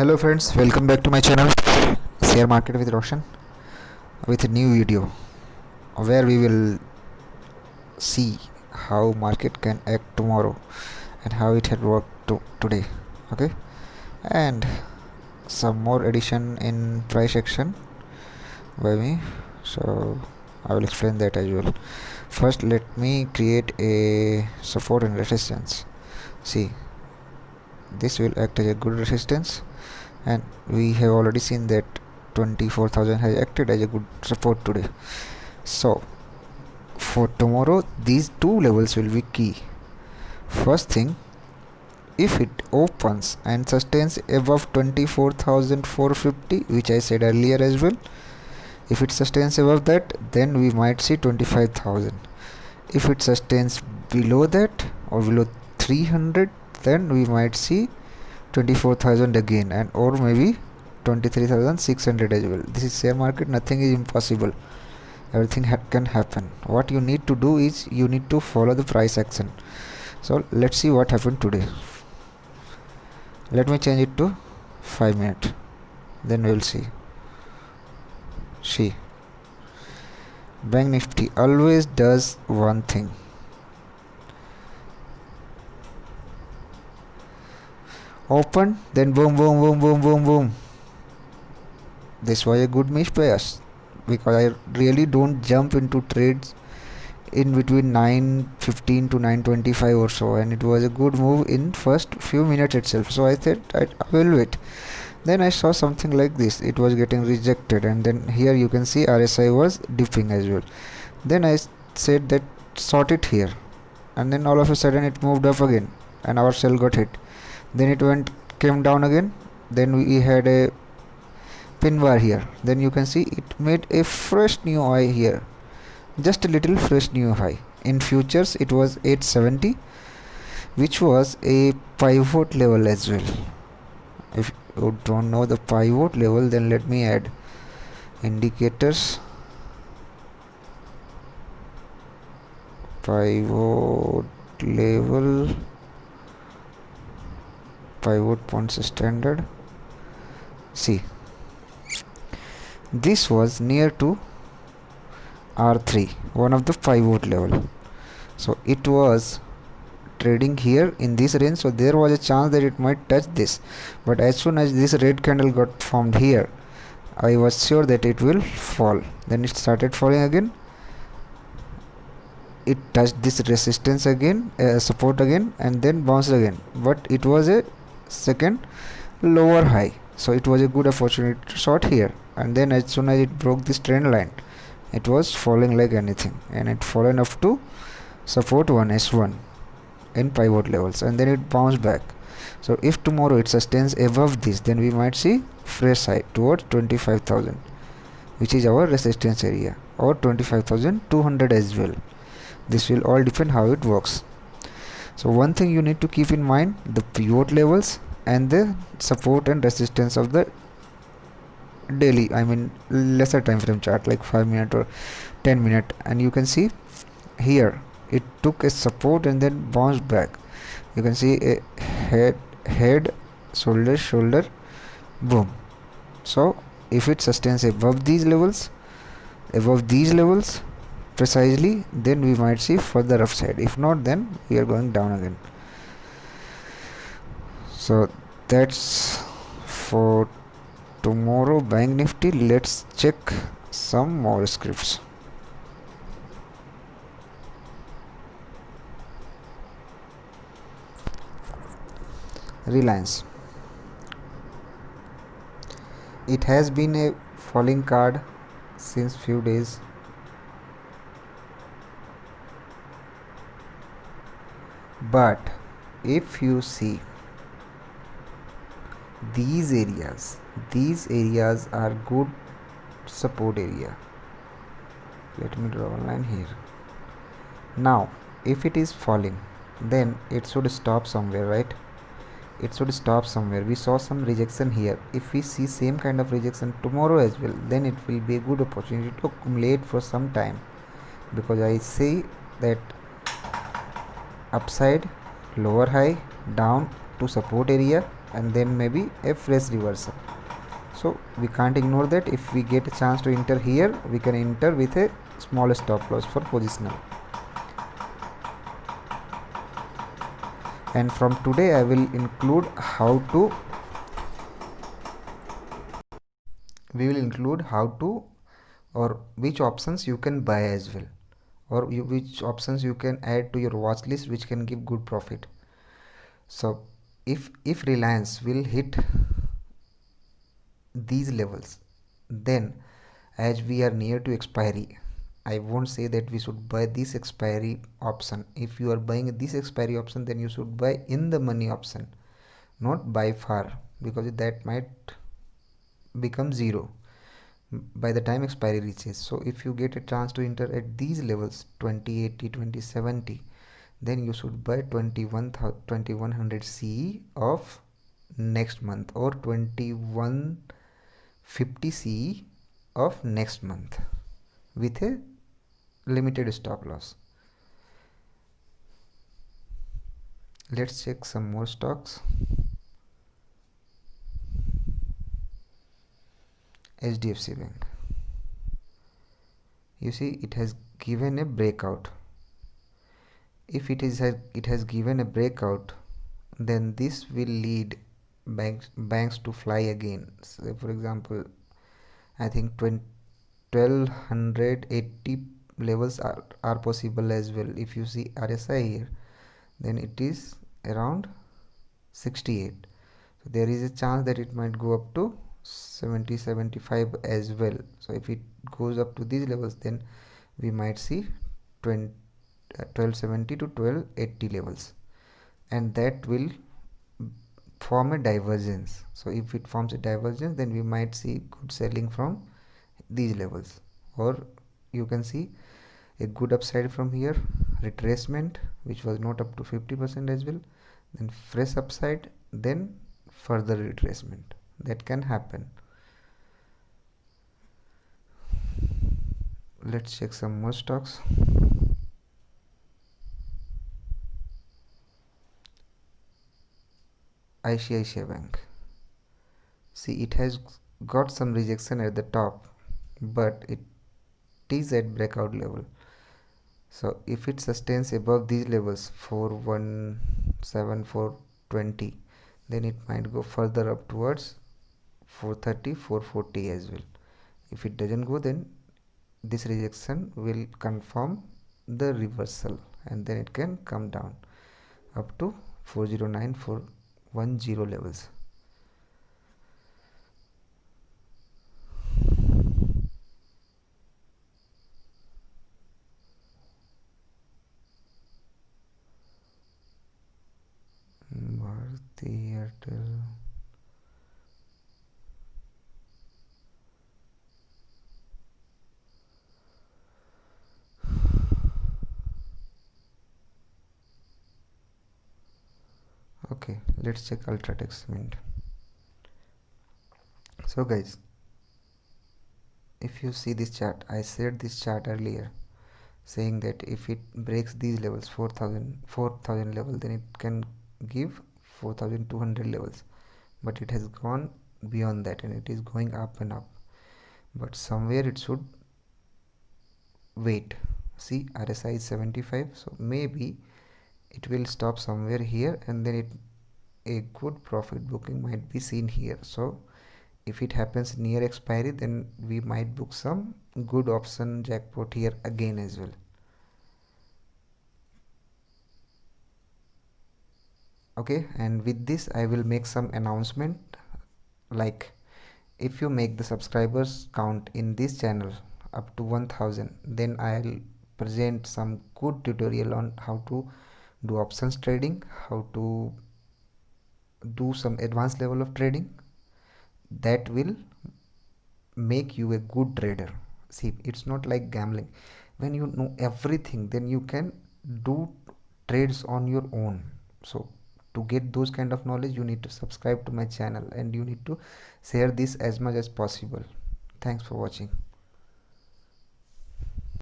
Hello friends, welcome back to my channel Share Market with Roshan with a new video where we will see how market can act tomorrow and how it had worked today. Okay, and some more addition in price action by me, so I will explain that as well. First, let me create a support and resistance. See, this will act as a good resistance, and we have already seen that 24,000 has acted as a good support today. So for tomorrow these two levels will be key. First thing, if it opens and sustains above 24,450, which I said earlier as well, if it sustains above that, then we might see 25,000. If it sustains below that or below 300, then we might see 24,000 again, and or maybe 23,600 as well. This is share market, nothing is impossible, everything can happen. What you need to do is you need to follow the price action. So let's see what happened today. Let me change it to 5 minutes, then we'll see. Bank Nifty always does one thing. Open, then boom, boom, boom, boom, boom, boom. This was a good miss by us, because I really don't jump into trades in between 9:15 to 9:25 or so, and it was a good move in first few minutes itself. So I said I will wait. Then I saw something like this, it was getting rejected, and then here you can see RSI was dipping as well. Then I said that sort it here, and then all of a sudden it moved up again and our sell got hit. Then it came down again. Then we had a pin bar here. Then you can see it made a fresh new high here, just a little fresh new high. In futures it was 870, which was a pivot level as well. If you don't know the pivot level, then let me add indicators. Pivot level, pivot points standard. See, this was near to R3, one of the pivot level. So it was trading here in this range, so there was a chance that it might touch this, but as soon as this red candle got formed here, I was sure that it will fall. Then it started falling again. It touched this resistance again, support again, and then bounced again, but it was a second lower high, so it was a good opportunity to short here. And then as soon as it broke this trend line, it was falling like anything, and it fallen up to support 1S1 in pivot levels, and then it bounced back. So if tomorrow it sustains above this, then we might see fresh high towards 25,000, which is our resistance area, or 25,200 as well. This will all depend how it works. So one thing you need to keep in mind, the pivot levels and the support and resistance of the daily, I mean lesser time frame chart, like 5 minute or 10 minute. And you can see here it took a support and then bounced back. You can see a head, shoulder, boom. So if it sustains above these levels precisely, then we might see further upside. If not, then we are going down again. So that's for tomorrow Bank Nifty. Let's check some more scripts. Reliance, it has been a falling card since few days, but if you see these areas are good support area. Let me draw a line here. Now if it is falling, then it should stop somewhere, right? It should stop somewhere. We saw some rejection here. If we see same kind of rejection tomorrow as well, then it will be a good opportunity to accumulate for some time, because I see that upside, lower high, down, to support area and then maybe a fresh reversal. So we can't ignore that. If we get a chance to enter here, we can enter with a small stop loss for positional. And from today I will include how to or which options you can buy as well, or which options you can add to your watch list which can give good profit. So if Reliance will hit these levels, then as we are near to expiry, I won't say that we should buy this expiry option. If you are buying this expiry option, then you should buy in the money option, not by far, because that might become zero by the time expiry reaches. So if you get a chance to enter at these levels 2080, 2070, then you should buy 2100 CE of next month, or 2150 CE of next month with a limited stop loss. Let's check some more stocks. HDFC Bank, you see it has given a breakout. If it has given a breakout, then this will lead banks to fly again. So for example, I think 1280 levels are possible as well. If you see RSI here, then it is around 68. So there is a chance that it might go up to 70, 75 as well. So if it goes up to these levels, then we might see 1270 to 1280 levels, and that will form a divergence. So if it forms a divergence, then we might see good selling from these levels, or you can see a good upside from here, retracement which was not up to 50% as well, then fresh upside, then further retracement. That can happen. Let's check some more stocks. ICICI Bank, see it has got some rejection at the top, but it is at breakout level. So if it sustains above these levels 417, 420, then it might go further up towards 430, 440 as well. If it doesn't go, then this rejection will confirm the reversal, and then it can come down up to 409, 410 levels. Bharti Airtel, okay, let's check Ultratech Cement. So guys, if you see this chart, I shared this chart earlier saying that if it breaks these levels 4000 level, then it can give 4200 levels, but it has gone beyond that and it is going up and up, but somewhere it should wait. See, RSI is 75, so maybe it will stop somewhere here, and then a good profit booking might be seen here. So if it happens near expiry, then we might book some good option jackpot here again as well. Okay, and with this I will make some announcement, like if you make the subscribers count in this channel up to 1000, then I'll present some good tutorial on how to do options trading, how to do some advanced level of trading that will make you a good trader. See, it's not like gambling. When you know everything, then you can do trades on your own. So to get those kind of knowledge, you need to subscribe to my channel and you need to share this as much as possible. Thanks for watching.